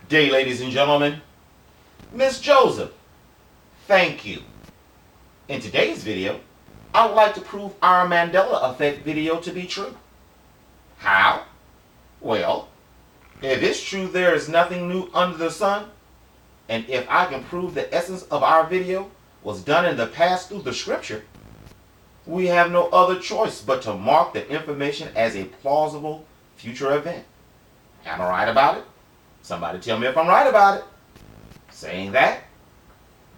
day, ladies and gentlemen. Miss Joseph, thank you. In today's video, I would like to prove our Mandela effect video to be true. How? Well, if it's true there is nothing new under the sun, and if I can prove the essence of our video was done in the past through the scripture, we have no other choice but to mark the information as a plausible future event. Am I right about it? Somebody tell me if I'm right about it. Saying that,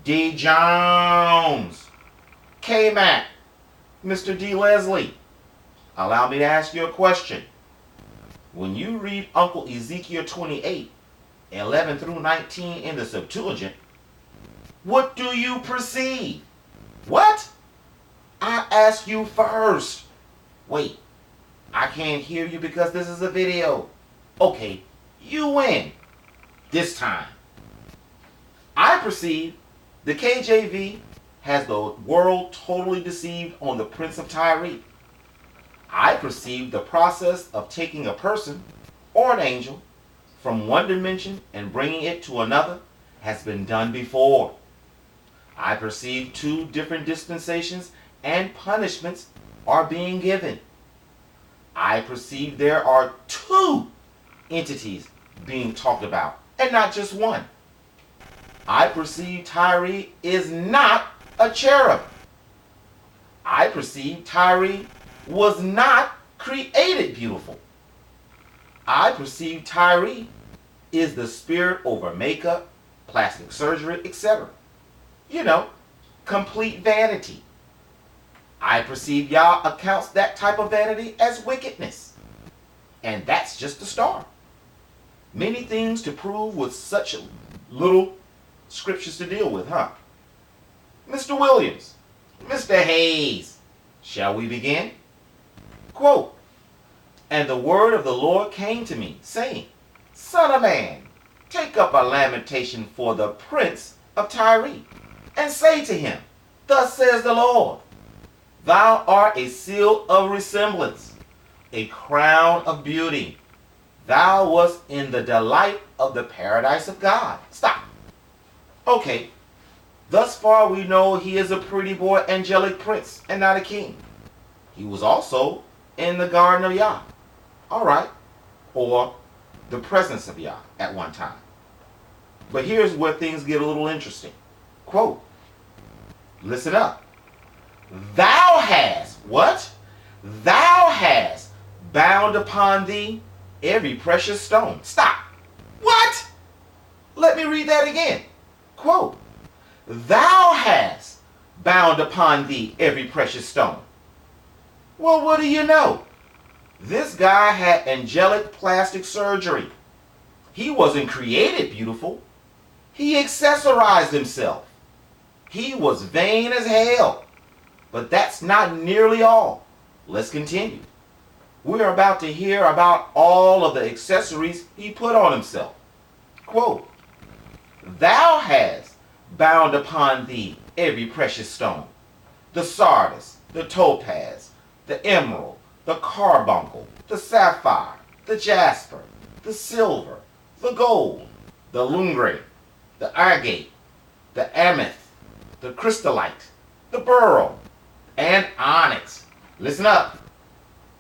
D. Jones, K. Mac, Mr. D. Leslie, allow me to ask you a question. When you read Uncle Ezekiel 28, 11 through 19 in the Septuagint, what do you perceive? What? I ask you first. Wait, I can't hear you because this is a video. Okay, you win. This time. I perceive the KJV has the world totally deceived on the Prince of Tyre. I perceive the process of taking a person or an angel from one dimension and bringing it to another has been done before. I perceive two different dispensations and punishments are being given. I perceive there are two entities being talked about and not just one. I perceive Tyre is not a cherub. I perceive Tyre was not created beautiful. I perceive Tyre is the spirit over makeup, plastic surgery, etc. You know, complete vanity. I perceive Yah accounts that type of vanity as wickedness. And that's just the start. Many things to prove with such little scriptures to deal with, huh? Mr. Williams, Mr. Hayes, shall we begin? Quote, "And the word of the Lord came to me, saying, Son of man, take up a lamentation for the prince of Tyre, and say to him, Thus says the Lord, Thou art a seal of resemblance, a crown of beauty. Thou wast in the delight of the paradise of God." Stop. Okay, thus far we know he is a pretty boy angelic prince and not a king. He was also in the garden of Yah. Alright, or the presence of Yah at one time. But here's where things get a little interesting. Quote, listen up. "Thou hast," what? "Thou hast bound upon thee every precious stone." Stop. What? Let me read that again. Quote, "Thou hast bound upon thee every precious stone." Well, what do you know? This guy had angelic plastic surgery. He wasn't created beautiful. He accessorized himself. He was vain as hell. But that's not nearly all. Let's continue. We're about to hear about all of the accessories he put on himself. Quote, "Thou hast bound upon thee every precious stone, the sardius, the topaz, the emerald, the carbuncle, the sapphire, the jasper, the silver, the gold, the lumbre, the agate, the amethyst, the crystallite, the beryl, and onyx." Listen up.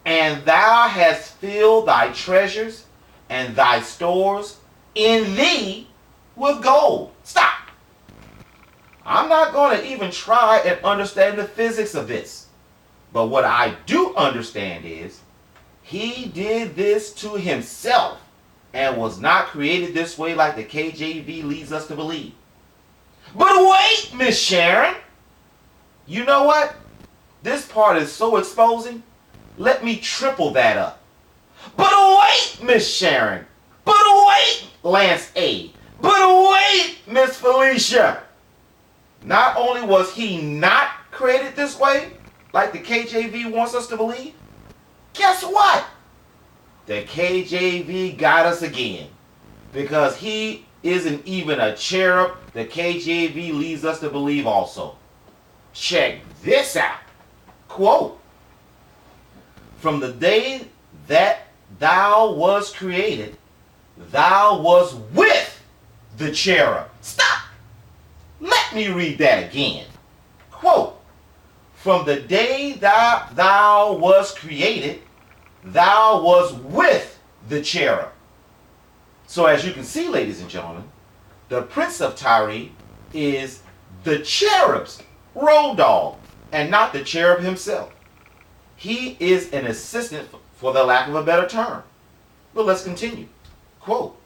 "And thou hast filled thy treasures and thy stores in thee with gold." Stop. I'm not going to even try and understand the physics of this. But what I do understand is he did this to himself and was not created this way like the KJV leads us to believe. But wait, Miss Sharon. You know what? This part is so exposing. Let me triple that up. But wait, Miss Sharon. But wait, Lance A. But wait, Miss Felicia. Not only was he not created this way, like the KJV wants us to believe, guess what? The KJV got us again. Because he isn't even a cherub, the KJV leads us to believe also. Check this out. Quote, "From the day that thou was created, thou was with the cherub. Stop! Let me read that again. Quote, from the day that thou wast created, thou was with the cherub. So as you can see, ladies and gentlemen, the Prince of Tyre is the cherub's road dog and not the cherub himself. He is an assistant, for the lack of a better term. But let's continue. Quote,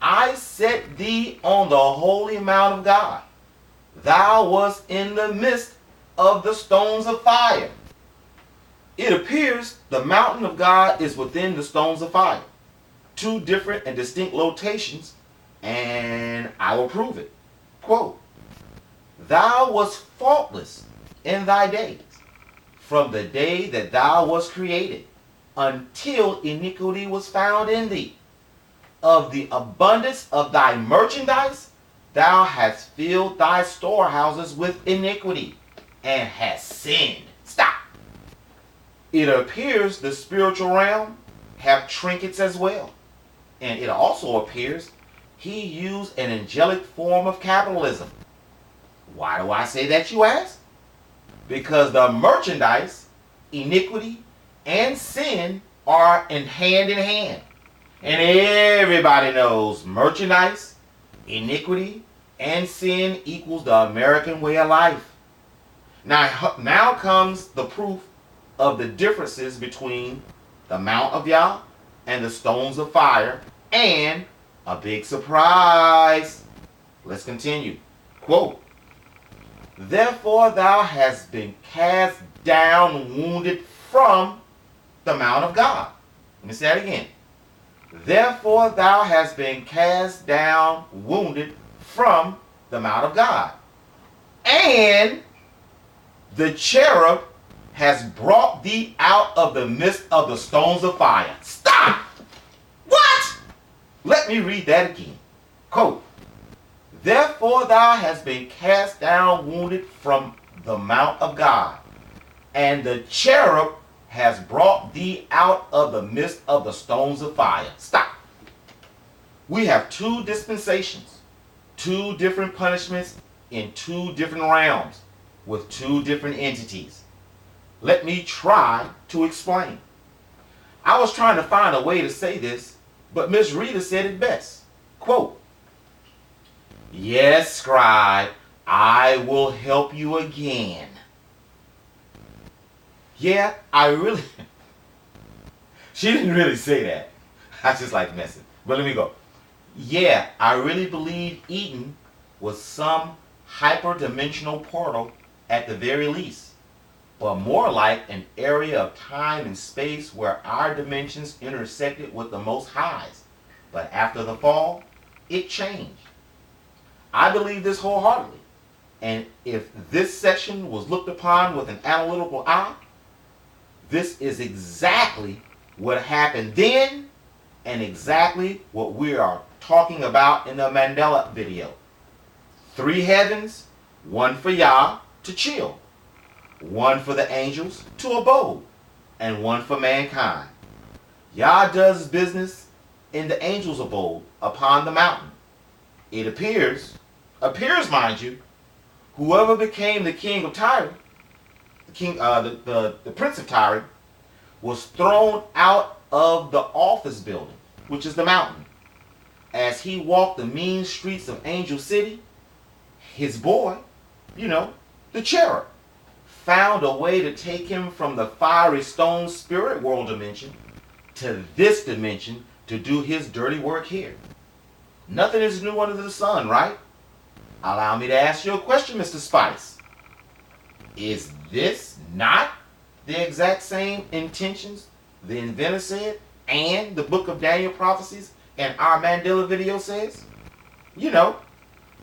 I set thee on the holy mount of God. Thou wast in the midst of the stones of fire. It appears the mountain of God is within the stones of fire. Two different and distinct locations, and I will prove it. Quote, thou wast faultless in thy days, from the day that thou wast created, until iniquity was found in thee. Of the abundance of thy merchandise, thou hast filled thy storehouses with iniquity, and hast sinned. Stop. It appears the spiritual realm have trinkets as well. And it also appears he used an angelic form of capitalism. Why do I say that, you ask? Because the merchandise, iniquity, and sin are in hand. And everybody knows merchandise, iniquity, and sin equals the American way of life. Now comes the proof of the differences between the Mount of Yah and the stones of fire, and a big surprise. Let's continue. Quote, therefore thou hast been cast down, wounded from the Mount of God. Let me say that again. Therefore thou hast been cast down, wounded from the Mount of God. And the cherub has brought thee out of the midst of the stones of fire. Stop! What? Let me read that again. Quote, therefore thou hast been cast down, wounded from the Mount of God, and the cherub has brought thee out of the midst of the stones of fire. Stop. We have two dispensations, two different punishments in two different realms with two different entities. Let me try to explain. I was trying to find a way to say this, but Miss Rita said it best. Quote, yes, Scribe, I will help you again. Yeah, I really... She didn't really say that. I just like messing. But let me go. Yeah, I really believe Eden was some hyperdimensional portal at the very least, but more like an area of time and space where our dimensions intersected with the Most High's. But after the fall, it changed. I believe this wholeheartedly. And if this section was looked upon with an analytical eye, this is exactly what happened then and exactly what we are talking about in the Mandela video. 3 heavens, 1 for Yah to chill, 1 for the angels to abode, and 1 for mankind. Yah does business in the angels' abode upon the mountain. It appears mind you, whoever became the king of Tyre, the Prince of Tyre, was thrown out of the office building, which is the mountain. As he walked the mean streets of Angel City, his boy, the cherub, found a way to take him from the fiery stone spirit world dimension to this dimension to do his dirty work here. Nothing is new under the sun, right? Allow me to ask you a question, Mr. Spice. Is this not the exact same intentions the inventor said and the book of Daniel prophecies and our Mandela video says?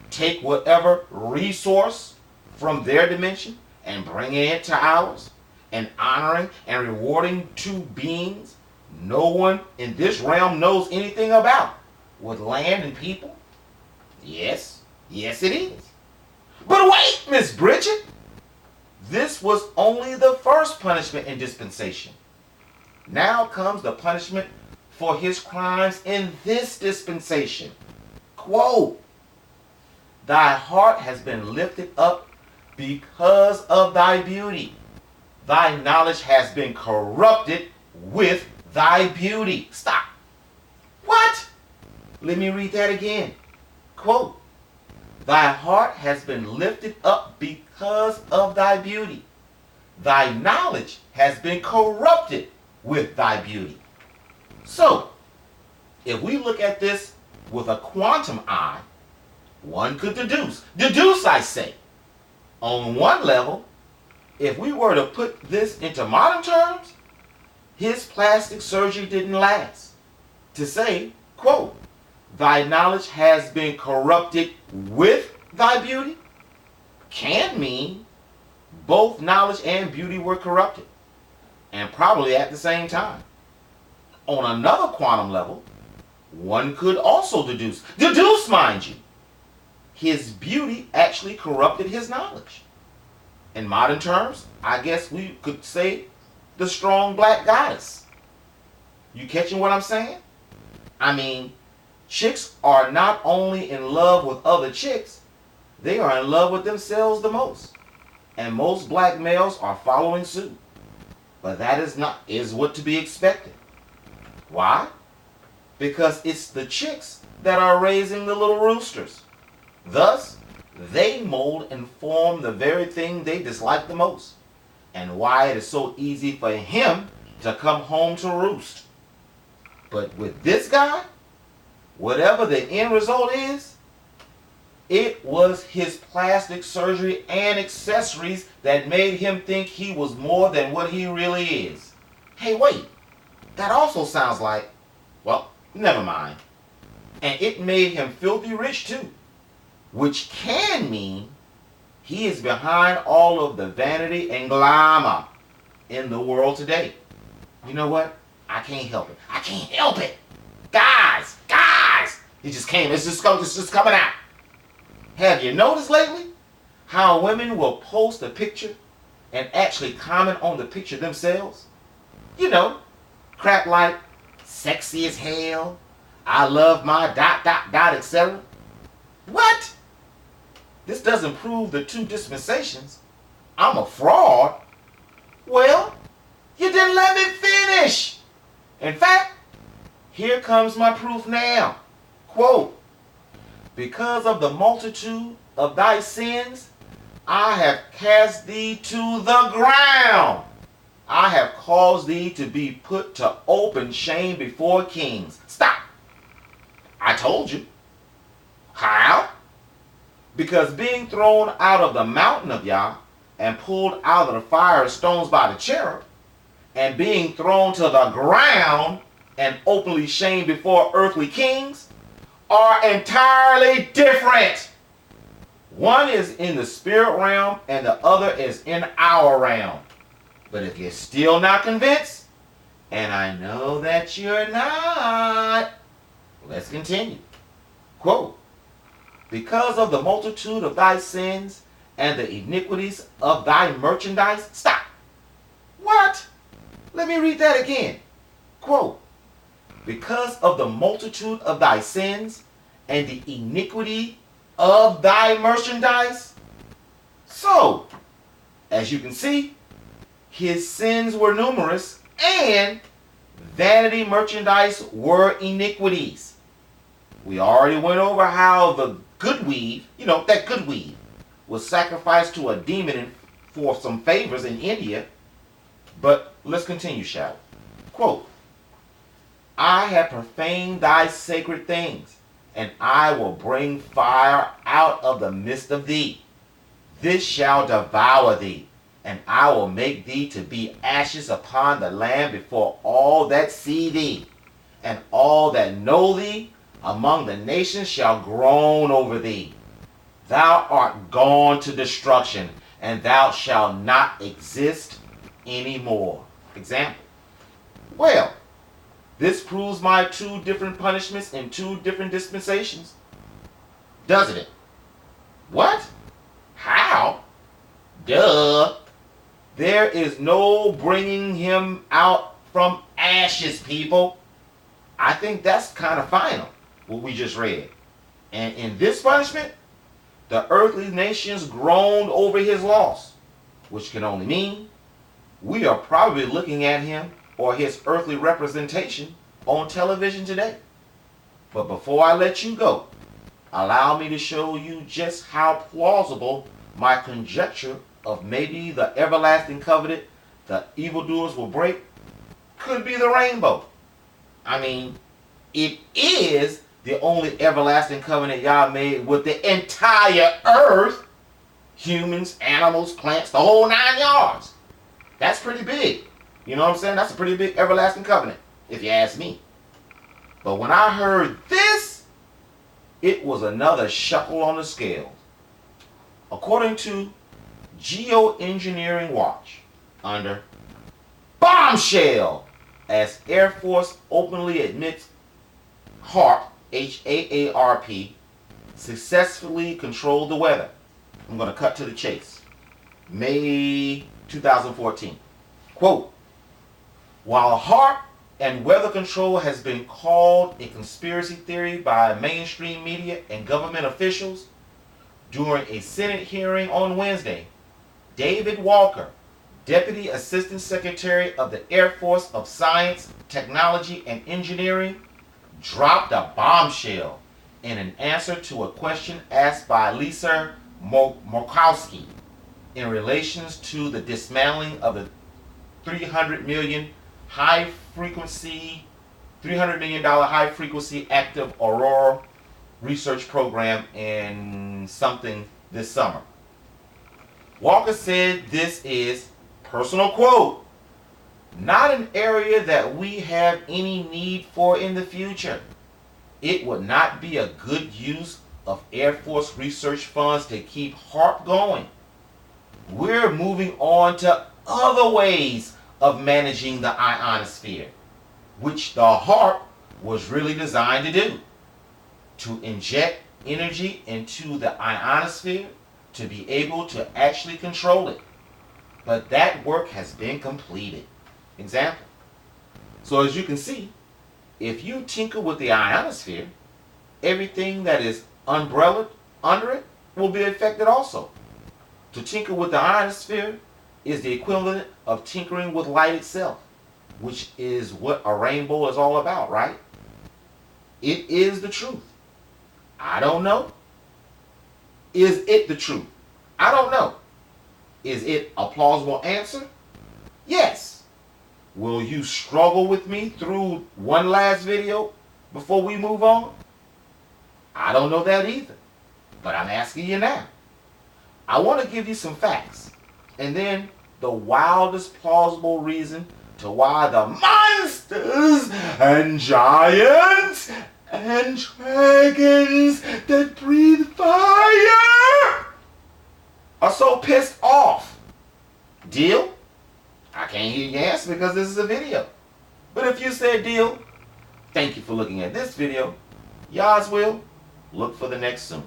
Take whatever resource from their dimension and bringing it to ours, and honoring and rewarding two beings no one in this realm knows anything about, with land and people? Yes it is. But wait, Miss Bridget, this was only the first punishment in dispensation. Now comes the punishment for his crimes in this dispensation. quote, thy heart has been lifted up because of thy beauty. Thy knowledge has been corrupted with thy beauty. Stop. What? Let me read that again. Quote, thy heart has been lifted up because of thy beauty. Thy knowledge has been corrupted with thy beauty. So, if we look at this with a quantum eye, one could deduce, I say. On one level, if we were to put this into modern terms, his plastic surgery didn't last. To say, quote, thy knowledge has been corrupted with thy beauty, can mean both knowledge and beauty were corrupted, and probably at the same time. On another quantum level, one could also deduce, mind you, his beauty actually corrupted his knowledge. In modern terms, I guess we could say the strong black goddess. You catching what I'm saying? I mean, chicks are not only in love with other chicks, they are in love with themselves the most. And most black males are following suit. But that is what to be expected. Why? Because it's the chicks that are raising the little roosters. Thus, they mold and form the very thing they dislike the most. And why it is so easy for him to come home to roost. But with this guy, whatever the end result is, it was his plastic surgery and accessories that made him think he was more than what he really is. Hey, wait. That also sounds like, well, never mind. And it made him filthy rich too. Which can mean he is behind all of the vanity and glamour in the world today. You know what? I can't help it. I can't help it. Guys. He just came. It's just coming out. Have you noticed lately how women will post a picture and actually comment on the picture themselves? You know, crap like, sexy as hell, I love my ... etc. What? This doesn't prove the two dispensations. I'm a fraud. Well, you didn't let me finish. In fact, here comes my proof now. Quote, because of the multitude of thy sins, I have cast thee to the ground. I have caused thee to be put to open shame before kings. Stop. I told you. How? Because being thrown out of the mountain of Yah and pulled out of the fire stones by the cherub, and being thrown to the ground and openly shamed before earthly kings, are entirely different. One is in the spirit realm and the other is in our realm. But if you're still not convinced, and I know that you're not, let's continue. Quote, because of the multitude of thy sins and the iniquities of thy merchandise. Stop. What? Let me read that again. Quote, because of the multitude of thy sins and the iniquity of thy merchandise. So, as you can see, his sins were numerous and vanity merchandise were iniquities. We already went over how the good weave, that good weave, was sacrificed to a demon for some favors in India. But let's continue, shall we? Quote, I have profaned thy sacred things, and I will bring fire out of the midst of thee. This shall devour thee, and I will make thee to be ashes upon the land before all that see thee, and all that know thee among the nations shall groan over thee. Thou art gone to destruction, and thou shalt not exist anymore. Example. Well, this proves my two different punishments in two different dispensations. Doesn't it? What? How? Duh. There is no bringing him out from ashes, people. I think that's kind of final, what we just read. And in this punishment, the earthly nations groaned over his loss, which can only mean we are probably looking at him or his earthly representation on television today. But before I let you go, allow me to show you just how plausible my conjecture of maybe the everlasting covenant the evildoers will break could be the rainbow. I mean, it is the only everlasting covenant Yah made with the entire earth. Humans, animals, plants, the whole 9 yards. That's pretty big. You know what I'm saying? That's a pretty big everlasting covenant, if you ask me. But when I heard this, it was another shekel on the scale. According to Geoengineering Watch, under bombshell, as Air Force openly admits HAARP, H-A-A-R-P, successfully controlled the weather. I'm going to cut to the chase. May 2014. Quote, while HAARP and weather control has been called a conspiracy theory by mainstream media and government officials, during a Senate hearing on Wednesday, David Walker, Deputy Assistant Secretary of the Air Force of Science, Technology, and Engineering, dropped a bombshell in an answer to a question asked by Lisa Murkowski in relation to the dismantling of the $300 million high-frequency active Aurora research program in something this summer. Walker said this is, personal quote, not an area that we have any need for in the future. It would not be a good use of Air Force research funds to keep HAARP going. We're moving on to other ways of managing the ionosphere, which the HAARP was really designed to do, to inject energy into the ionosphere to be able to actually control it. But that work has been completed. Example. So as you can see, if you tinker with the ionosphere, everything that is umbrellaed under it will be affected also. To tinker with the ionosphere is the equivalent of tinkering with light itself, which is what a rainbow is all about, right? It is the truth. I don't know. Is it the truth? I don't know. Is it a plausible answer? Yes. Will you struggle with me through one last video before we move on? I don't know that either, but I'm asking you now. I want to give you some facts, and then the wildest plausible reason to why the monsters and giants and dragons that breathe fire are so pissed off. Deal? I can't hear your answer because this is a video. But if you said deal, thank you for looking at this video. Yah's will, look for the next soon.